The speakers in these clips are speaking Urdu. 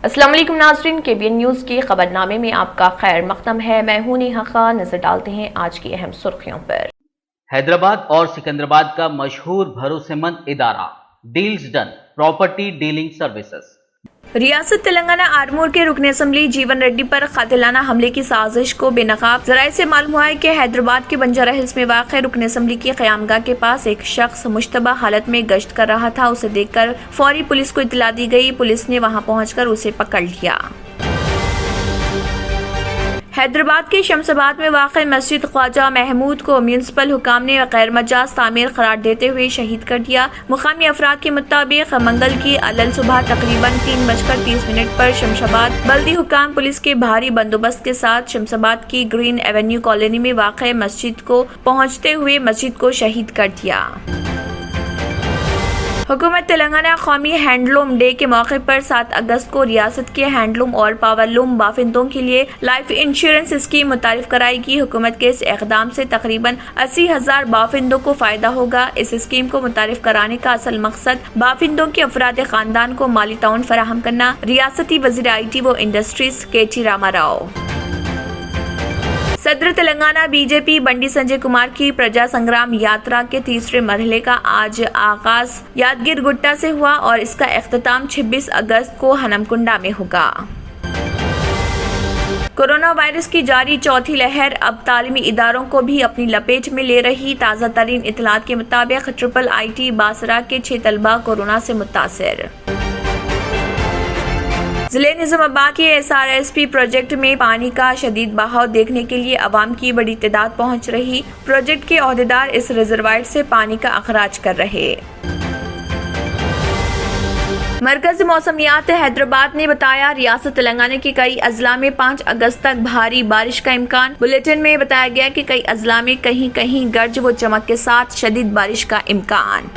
السلام علیکم ناظرین، KBN نیوز کی خبر نامے میں آپ کا خیر مقدم ہے۔ میں ہوں نیہا خان۔ نظر ڈالتے ہیں آج کی اہم سرخیوں پر۔ حیدرآباد اور سکندرآباد کا مشہور بھروسے مند ادارہ deals done property dealing services. ریاست تلنگانہ آرمور کے رکن اسمبلی جیون ریڈی پر قاتلانہ حملے کی سازش کو بے نقاب۔ ذرائع سے معلوم ہوا ہے کہ حیدرآباد کے بنجارہ ہلز میں واقع رکن اسمبلی کی قیامگاہ کے پاس ایک شخص مشتبہ حالت میں گشت کر رہا تھا۔ اسے دیکھ کر فوری پولیس کو اطلاع دی گئی۔ پولیس نے وہاں پہنچ کر اسے پکڑ لیا۔ حیدرآباد کے شمس آباد میں واقع مسجد خواجہ محمود کو میونسپل حکام نے غیر مجاز تعمیر قرار دیتے ہوئے شہید کر دیا۔ مقامی افراد کے مطابق منگل کی علل صبح تقریباً 3:30 پر شمس آباد بلدی حکام پولیس کے بھاری بندوبست کے ساتھ شمس آباد کی گرین ایونیو کالونی میں واقع مسجد کو پہنچتے ہوئے مسجد کو شہید کر دیا۔ حکومت تلنگانہ قومی ہینڈلوم ڈے کے موقع پر 7 اگست کو ریاست کے ہینڈلوم اور پاورلوم بافندوں کے لیے لائف انشورنس اسکیم متعارف کرائے گی۔ حکومت کے اس اقدام سے تقریباً 80,000 بافندوں کو فائدہ ہوگا۔ اس اسکیم کو متعارف کرانے کا اصل مقصد بافندوں کے افراد خاندان کو مالی تعاون فراہم کرنا۔ ریاستی وزیر IT و انڈسٹریز KT راما راؤ۔ صدر تلنگانہ BJP بنڈی سنجے کمار کی پرجا سنگرام یاترا کے تیسرے مرحلے کا آج آغاز یادگیر گٹا سے ہوا اور اس کا اختتام 26 اگست کو ہنم کنڈا میں ہوگا۔ کورونا وائرس کی جاری چوتھی لہر اب تعلیمی اداروں کو بھی اپنی لپیٹ میں لے رہی۔ تازہ ترین اطلاعات کے مطابق IIIT باسرہ کے 6 طلبہ کورونا سے متاثر۔ ضلع نظام آباد کے SRSP پروجیکٹ میں پانی کا شدید بہاؤ دیکھنے کے لیے عوام کی بڑی تعداد پہنچ رہی۔ پروجیکٹ کے عہدیدار اس ریزروائر سے پانی کا اخراج کر رہے۔ مرکزی موسمیات حیدرآباد نے بتایا ریاست تلنگانہ کے کئی اضلاع میں 5 اگست تک بھاری بارش کا امکان۔ بلیٹن میں بتایا گیا کہ کئی اضلاع میں کہیں کہیں گرج و چمک کے ساتھ شدید بارش کا امکان۔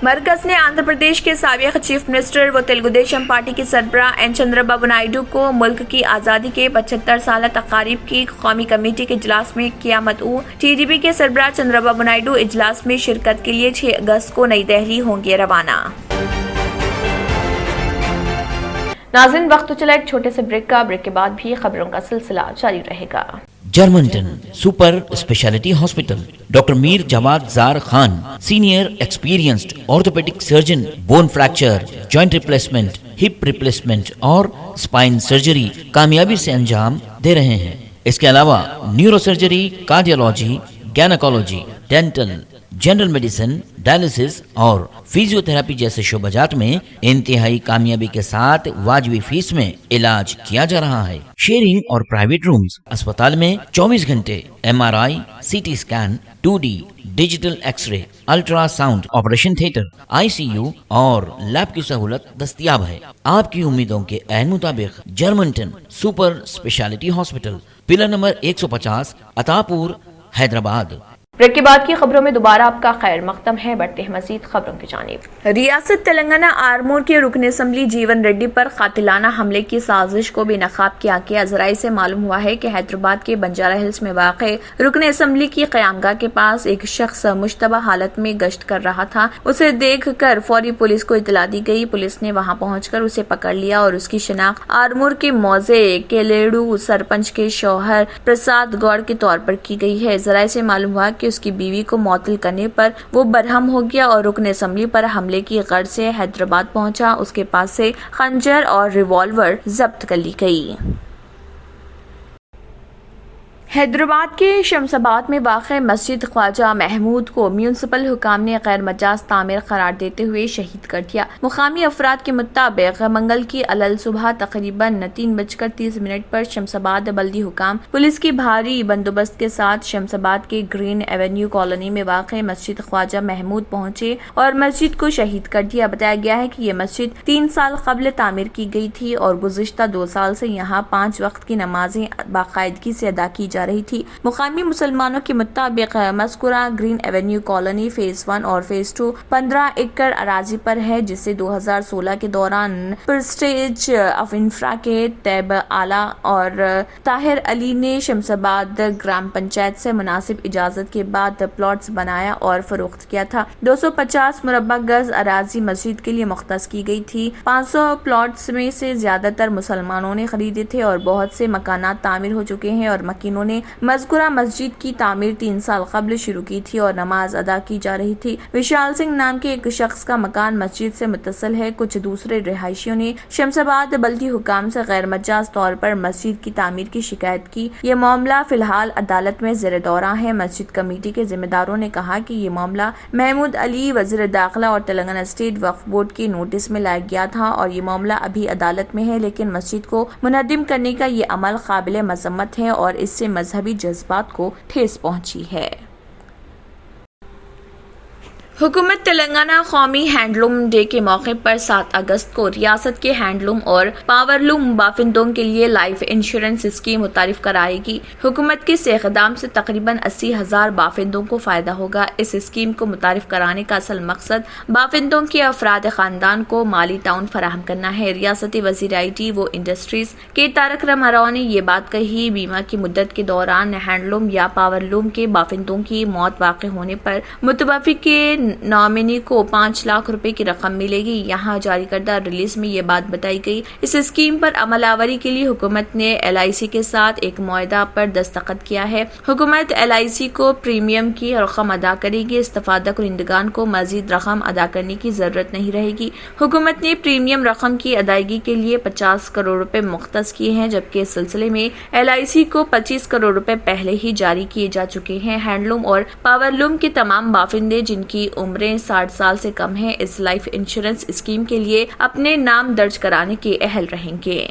مرکز نے آندھرا پردیش کے سابق چیف منسٹر و تلگو دیشم پارٹی کے سربراہ این چندرا بابو نائیڈو کو ملک کی آزادی کے 75 سالہ تقاریب کی قومی کمیٹی کے اجلاس میں کیا مدعو۔ TDP کے سربراہ چندرا بابو نائیڈو اجلاس میں شرکت کے لیے 6 اگست کو نئی دہلی ہوں گے روانہ۔ ناظرین، وقت تو چلا ایک چھوٹے سے بریک کا۔ بریک کے بعد بھی خبروں کا سلسلہ جاری رہے گا۔ جرمنٹن super specialty hospital, doctor Mir Jawad Zar Khan, senior experienced orthopaedic surgeon, bone fracture, joint replacement, hip replacement اور اسپائن سرجری کامیابی سے انجام دے رہے ہیں۔ اس کے علاوہ neuro surgery, cardiology, gynaecology, dental, general medicine, dialysis اور فزیو تھراپی جیسے شعبات میں انتہائی کامیابی کے ساتھ واجبی فیس میں علاج کیا جا رہا ہے۔ شیئرنگ اور پرائیویٹ رومز، اسپتال میں 24 گھنٹے MRI، CT scan, 2D digital X ray, ultra sound, operation theatre, ICU اور لیب کی سہولت دستیاب ہے۔ آپ کی امیدوں کے عین مطابق جرمنٹن super specialty hospital, pillar number 150، Attapur, Hyderabad. Break کے بعد کی خبروں میں دوبارہ آپ کا خیر مقدم ہے۔ بڑھتے ہیں مزید خبروں کی جانب۔ ریاست تلنگانہ آرمور کے رکن اسمبلی جیون ریڈی پر قاتلانہ حملے کی سازش کو بے نقاب کیا گیا۔ ذرائع سے معلوم ہوا ہے کہ حیدرآباد کے بنجارہ ہلز میں واقع رکن اسمبلی کی قیامگاہ کے پاس ایک شخص مشتبہ حالت میں گشت کر رہا تھا۔ اسے دیکھ کر فوری پولیس کو اطلاع دی گئی۔ پولیس نے وہاں پہنچ کر اسے پکڑ لیا اور اس کی شناخت آرمور کے موزے کیلیڑو سرپنچ کے شوہر پرساد گوڑ کے طور پر کی گئی ہے۔ ذرائع سے معلوم ہوا کہ اس کی بیوی کو معطل کرنے پر وہ برہم ہو گیا اور رکن اسمبلی پر حملے کی غرض سے حیدرآباد پہنچا۔ اس کے پاس سے خنجر اور ریوالور ضبط کر لی گئی۔ حیدرآباد کے شمس آباد میں واقع مسجد خواجہ محمود کو میونسپل حکام نے غیر مجاز تعمیر قرار دیتے ہوئے شہید کر دیا۔ مقامی افراد کے مطابق منگل کی علل صبح تقریباً 3:30 پر شمس آباد بلدی حکام پولیس کی بھاری بندوبست کے ساتھ شمس آباد کے گرین ایونیو کالونی میں واقع مسجد خواجہ محمود پہنچے اور مسجد کو شہید کر دیا۔ بتایا گیا ہے کہ یہ مسجد 3 سال قبل تعمیر کی گئی تھی اور گزشتہ 2 سال سے یہاں 5 وقت کی نمازیں باقاعدگی سے ادا کی جا رہی تھی۔ مقامی مسلمانوں کے مطابق مذکورہ گرین ایونیو کالونی فیز 1 اور فیز 2 15 ایکڑ اراضی پر ہے، جسے 2016 کے دوران پرسٹیج آف انفرا کے طیب اعلی اور طاہر علی نے شمس آباد گرام پنچایت سے مناسب اجازت کے بعد پلاٹس بنایا اور فروخت کیا تھا۔ 250 مربع گز اراضی مسجد کے لیے مختص کی گئی تھی۔ 500 پلاٹس میں سے زیادہ تر مسلمانوں نے خریدے تھے اور بہت سے مکانات تعمیر ہو چکے ہیں، اور مکینوں نے مذکورہ مسجد کی تعمیر 3 سال قبل شروع کی تھی اور نماز ادا کی جا رہی تھی۔ وشال سنگھ نام کے ایک شخص کا مکان مسجد سے متصل ہے۔ کچھ دوسرے رہائشیوں نے شمس آباد بلدی حکام سے غیر مجاز طور پر مسجد کی تعمیر کی شکایت کی۔ یہ معاملہ فی الحال عدالت میں زیر دورہ ہے۔ مسجد کمیٹی کے ذمہ داروں نے کہا کہ یہ معاملہ محمود علی وزیر داخلہ اور تلنگانہ اسٹیٹ وقف بورڈ کے نوٹس میں لایا گیا تھا اور یہ معاملہ ابھی عدالت میں ہے، لیکن مسجد کو منہدم کرنے کا یہ عمل قابل مذمت ہے اور اس سے مذہبی جذبات کو ٹھیس پہنچی ہے۔ حکومت تلنگانہ قومی ہینڈلوم ڈے کے موقع پر 7 اگست کو ریاست کے ہینڈلوم اور پاورلوم بافندوں کے لیے لائف انشورنس اسکیم متعارف کرائے گی۔ حکومت کے سے اقدام سے تقریباً 80,000 بافندوں کو فائدہ ہوگا۔ اس اسکیم کو متعارف کرانے کا اصل مقصد بافندوں کے افراد خاندان کو مالی تعاون فراہم کرنا ہے۔ ریاستی وزیر آئی ٹی و انڈسٹریز کے تارک راما نے یہ بات کہی۔ بیمہ کی مدت کے دوران ہینڈلوم یا پاورلوم کے بافندوں کی موت واقع ہونے پر متوفی کے نامنی کو 5 لاکھ روپے کی رقم ملے گی۔ یہاں جاری کردہ ریلیز میں یہ بات بتائی گئی۔ اس اسکیم پر عمل آوری کے لیے حکومت نے LIC کے ساتھ ایک معاہدہ پر دستخط کیا ہے۔ حکومت LIC کو پریمیم کی رقم ادا کرے گی۔ استفادہ کنندگان کو مزید رقم ادا کرنے کی ضرورت نہیں رہے گی۔ حکومت نے پریمیم رقم کی ادائیگی کے لیے 50 کروڑ روپے مختص کیے ہیں، جبکہ اس سلسلے میں LIC کو 25 کروڑ روپے پہلے ہی جاری کیے جا چکے ہیں۔ ہینڈلوم اور پاورلوم کے تمام بافندے جن کی عمریں 60 سال سے کم ہیں، اس لائف انشورنس اسکیم کے لیے اپنے نام درج کرانے کے اہل رہیں گے۔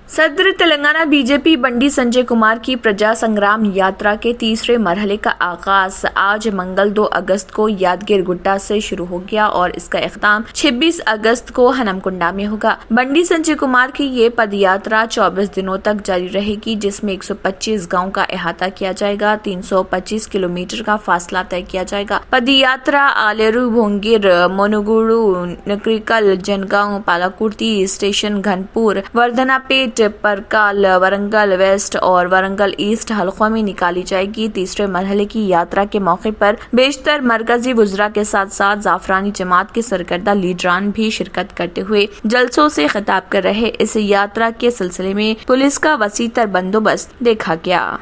صدر تلنگانہ بی جے پی بنڈی سنجے کمار کی پرجا سنگرام یاترا کے تیسرے مرحلے کا آغاز آج منگل 2 اگست کو یادگیر گٹا سے شروع ہو گیا اور اس کا اختتام 26 اگست کو ہنم کنڈا میں ہوگا۔ بنڈی سنجے کمار کی یہ پد یاترا 24 دنوں تک جاری رہے گی، جس میں 125 گاؤں کا احاطہ کیا جائے گا۔ 325 کلومیٹر کا فاصلہ طے کیا جائے گا۔ پد یاترا آلیرو، بھونگیر، منوگوڑو، نکریکل، جنگاؤں، پالاکورتی اسٹیشن، گھنپور، وردھنا پیٹ، پرکال، ورنگل ویسٹ اور ورنگل ایسٹ حلقوں میں نکالی جائے گی۔ تیسرے مرحلے کی یاترا کے موقع پر بیشتر مرکزی وزراء کے ساتھ ساتھ زعفرانی جماعت کے سرکردہ لیڈران بھی شرکت کرتے ہوئے جلسوں سے خطاب کر رہے۔ اس یاترا کے سلسلے میں پولیس کا وسیع تر بندوبست دیکھا گیا۔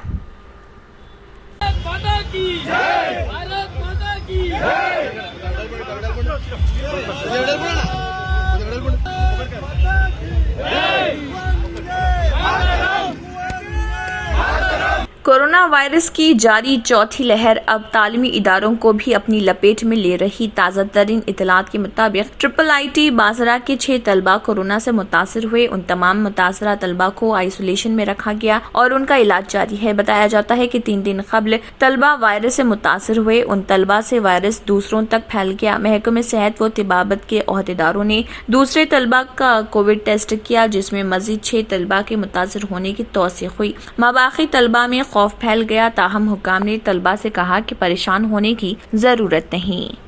کورونا وائرس کی جاری چوتھی لہر اب تعلیمی اداروں کو بھی اپنی لپیٹ میں لے رہی۔ تازہ ترین اطلاعات کے مطابق IIIT باسرہ کے 6 طلبہ کورونا سے متاثر ہوئے۔ ان تمام متاثرہ طلبہ کو آئسولیشن میں رکھا گیا اور ان کا علاج جاری ہے۔ بتایا جاتا ہے کہ 3 دن قبل طلبہ وائرس سے متاثر ہوئے۔ ان طلبہ سے وائرس دوسروں تک پھیل گیا۔ محکمہ صحت و طبابت کے عہدیداروں نے دوسرے طلبہ کا کووڈ ٹیسٹ کیا، جس میں مزید 6 طلبہ کے متاثر ہونے کی توثیق ہوئی۔ ماباقی طلبہ میں خوف پھیل گیا، تاہم حکام نے طلبہ سے کہا کہ پریشان ہونے کی ضرورت نہیں۔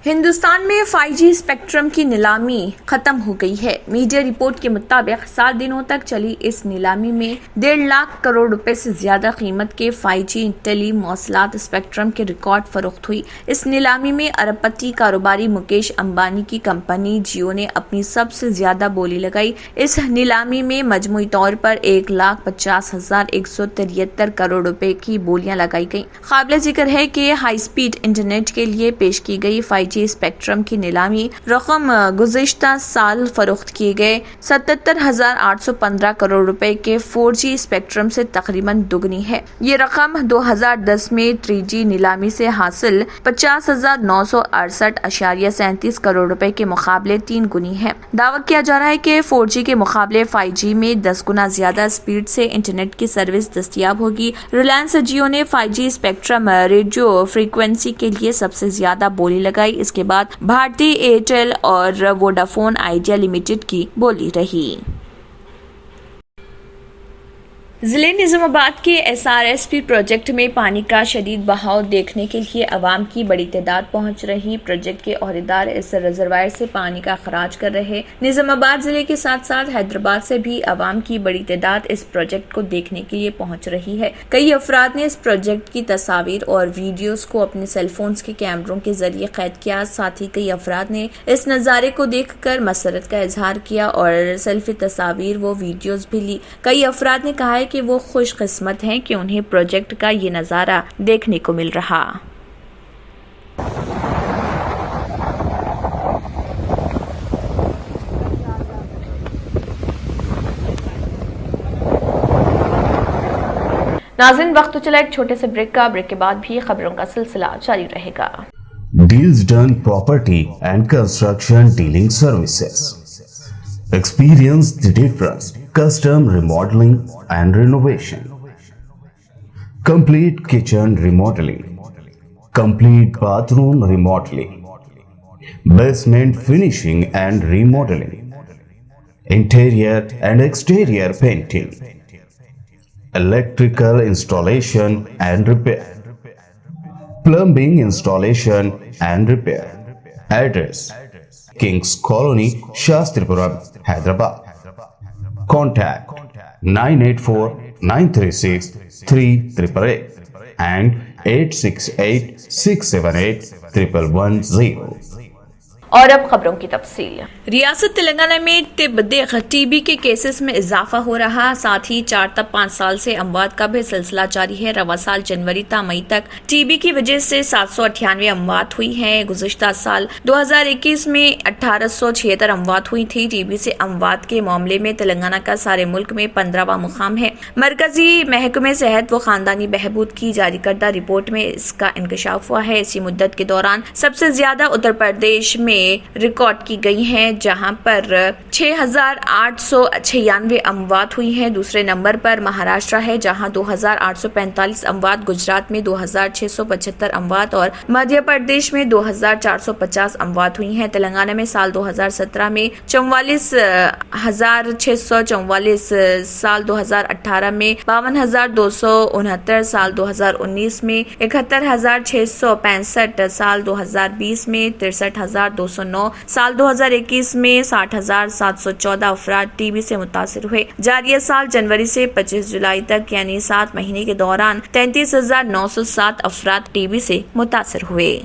ہندوستان میں 5G اسپیکٹرم کی نیلامی ختم ہو گئی ہے۔ میڈیا رپورٹ کے مطابق 7 دنوں تک چلی اس نیلامی میں 1.5 لاکھ کروڑ روپے سے زیادہ قیمت کے 5G ٹیلی مواصلات اسپیکٹرم کے ریکارڈ فروخت ہوئی۔ اس نیلامی میں ارب پتی کاروباری مکیش امبانی کی کمپنی جیو نے اپنی سب سے زیادہ بولی لگائی۔ اس نیلامی میں مجموعی طور پر 1,50,173 کروڑ روپے کی بولیاں لگائی گئیں۔ قابل ذکر ہے کہ ہائی سپیڈ انٹرنیٹ کے لیے پیش کی گئی 5G اسپیکٹرم کی نیلامی رقم گزشتہ سال فروخت کیے گئے 77,815 کروڑ روپے کے 4G اسپیکٹرم سے تقریباً دگنی ہے۔ یہ رقم 2010 میں 3G نیلامی سے حاصل 50,968.37 کروڑ روپے کے مقابلے 3 گنی ہے۔ دعویٰ کیا جا رہا ہے کہ 4G کے مقابلے 5G میں 10 گنا زیادہ اسپیڈ سے انٹرنیٹ کی سروس دستیاب ہوگی۔ ریلائنس جیو نے 5G اسپیکٹرم ریڈیو فریکوینسی کے لیے سب سے زیادہ بولی لگائی۔ اس کے بعد بھارتی ایئرٹیل اور ووڈافون آئیڈیا لمیٹڈ کی بولی رہی۔ ضلع نظام آباد کے SRSP پروجیکٹ میں پانی کا شدید بہاؤ دیکھنے کے لیے عوام کی بڑی تعداد پہنچ رہی۔ پروجیکٹ کے عہدیدار اس ریزروائر سے پانی کا اخراج کر رہے۔ نظام آباد ضلع کے ساتھ ساتھ حیدرآباد سے بھی عوام کی بڑی تعداد اس پروجیکٹ کو دیکھنے کے لیے پہنچ رہی ہے۔ کئی افراد نے اس پروجیکٹ کی تصاویر اور ویڈیوز کو اپنے سیل فونز کے کیمروں کے ذریعے قید کیا۔ ساتھ ہی کئی افراد نے اس نظارے کو دیکھ کر مسرت کا اظہار کیا اور سیلفی تصاویر و ویڈیوز بھی لی۔ کئی افراد نے کہا ہے کہ وہ خوش قسمت ہیں کہ انہیں پروجیکٹ کا یہ نظارہ دیکھنے کو مل رہا۔ ناظرین، وقت تو چلا ایک چھوٹے سے بریک کا۔ بریک کے بعد بھی خبروں کا سلسلہ جاری رہے گا۔ Deals Done Property and Construction Dealing Services. Experience the difference. Custom remodeling and renovation. Complete kitchen remodeling. Complete bathroom remodeling. Basement finishing and remodeling. Interior and exterior painting. Electrical installation and repair. Plumbing installation and repair. Address: Kings Colony, Shastripura, Hyderabad. Contact 984-936-3888 and 868-678-1110. اور اب خبروں کی تفصیل۔ ریاست تلنگانہ میں TB کے کیسز میں اضافہ ہو رہا، ساتھ ہی 4 تا 5 سال سے اموات کا بھی سلسلہ جاری ہے۔ رواں سال جنوری تا مئی تک TB کی وجہ سے 798 اموات ہوئی ہیں۔ گزشتہ سال 2021 میں 1876 اموات ہوئی تھی۔ TB سے اموات کے معاملے میں تلنگانہ کا سارے ملک میں 15واں مقام ہے۔ مرکزی محکمہ صحت و خاندانی بہبود کی جاری کردہ رپورٹ میں اس کا انکشاف ہوا ہے۔ اسی مدت کے دوران سب سے زیادہ اتر پردیش میں ریکارڈ کی گئی ہیں، جہاں پر 6896 اموات ہوئی ہیں۔ دوسرے نمبر پر مہاراشٹر ہے، جہاں 2845 اموات، گجرات میں 2675 اموات اور مدھیہ پردیش میں 2450 اموات ہوئی ہیں۔ تلنگانہ میں سال 2017 میں 44644، سال 2018 میں 52269، سال 2019 میں 71665، سال 2020 میں 63209، سال 2021 میں 60714 افراد TB سے متاثر ہوئے۔ جاریہ سال جنوری سے 25 جولائی تک یعنی 7 مہینے کے دوران 33907 افراد TB سے متاثر ہوئے۔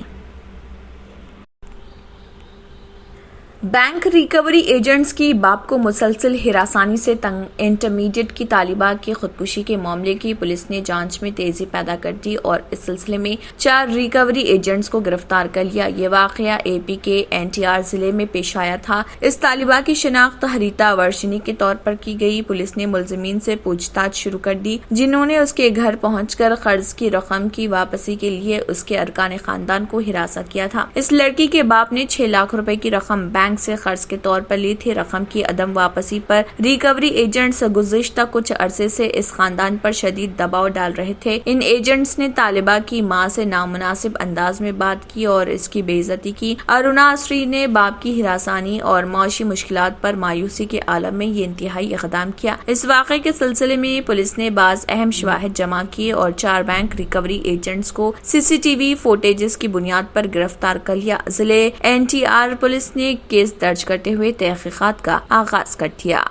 بینک ریکوری ایجنٹس کی باپ کو مسلسل ہراسانی سے تنگ، انٹرمیڈیٹ کی طالبہ کی خودکشی کے معاملے کی پولیس نے جانچ میں تیزی پیدا کر دی اور اس سلسلے میں 4 ریکوری ایجنٹس کو گرفتار کر لیا۔ یہ واقعہ AP کے NTR ضلع میں پیش آیا تھا۔ اس طالبہ کی شناخت ہریتا ورشنی کے طور پر کی گئی۔ پولیس نے ملزمین سے پوچھ تاچھ شروع کر دی، جنہوں نے اس کے گھر پہنچ کر قرض کی رقم کی واپسی کے لیے اس کے ارکان خاندان کو ہراساں کیا تھا۔ اس لڑکی کے باپ نے 6 لاکھ روپے کی رقم بینک سے قرض کے طور پر لی تھی۔ رقم کی عدم واپسی پر ریکوری ایجنٹس گزشتہ کچھ عرصے سے اس خاندان پر شدید دباؤ ڈال رہے تھے۔ ان ایجنٹس نے طالبہ کی ماں سے نامناسب انداز میں بات کی اور اس کی بے عزتی کی۔ ارونا اسری نے باپ کی ہراسانی اور معاشی مشکلات پر مایوسی کے عالم میں یہ انتہائی اقدام کیا۔ اس واقعے کے سلسلے میں پولیس نے بعض اہم شواہد جمع کیے اور 4 بینک ریکوری ایجنٹس کو CCTV فوٹیجز کی بنیاد پر گرفتار کر لیا۔ ضلع NTR پولیس نے کیس درج کرتے ہوئے تحقیقات کا آغاز کر دیا۔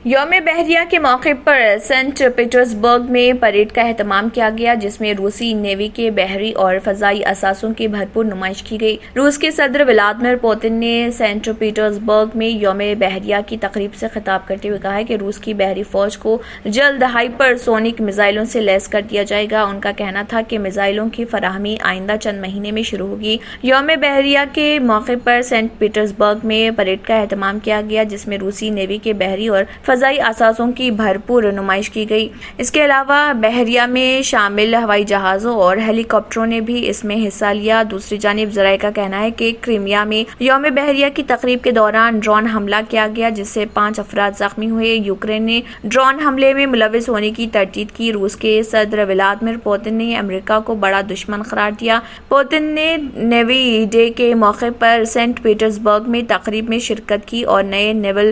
یوم بحریہ کے موقع پر سینٹ پیٹرزبرگ میں پریڈ کا اہتمام کیا گیا، جس میں روسی نیوی کے بحری اور فضائی اثاثوں کی بھرپور نمائش کی گئی۔ روس کے صدر ولادیمیر پوتن نے سینٹ پیٹرزبرگ میں یوم بحریہ کی تقریب سے خطاب کرتے ہوئے کہا کہ روس کی بحری فوج کو جلد ہائپر سونک میزائلوں سے لیس کر دیا جائے گا۔ ان کا کہنا تھا کہ میزائلوں کی فراہمی آئندہ چند مہینے میں شروع ہوگی۔ یوم بحریہ کے موقع پر سینٹ پیٹرزبرگ میں پریڈ کا اہتمام کیا گیا، جس میں روسی نیوی کے بحری اور فضائی اثاثوں کی بھرپور نمائش کی گئی۔ اس کے علاوہ بحریہ میں شامل ہوائی جہازوں اور ہیلی کاپٹروں نے بھی اس میں حصہ لیا۔ دوسری جانب ذرائع کا کہنا ہے کہ کرائمیا میں یوم بحریہ کی تقریب کے دوران ڈرون حملہ کیا گیا، جس سے 5 افراد زخمی ہوئے۔ یوکرین نے ڈرون حملے میں ملوث ہونے کی تردید کی۔ روس کے صدر ولادیمیر پوتن نے امریکہ کو بڑا دشمن قرار دیا۔ پوتن نے نیوی ڈے کے موقع پر سینٹ پیٹرزبرگ میں تقریب میں شرکت کی اور نئے نیول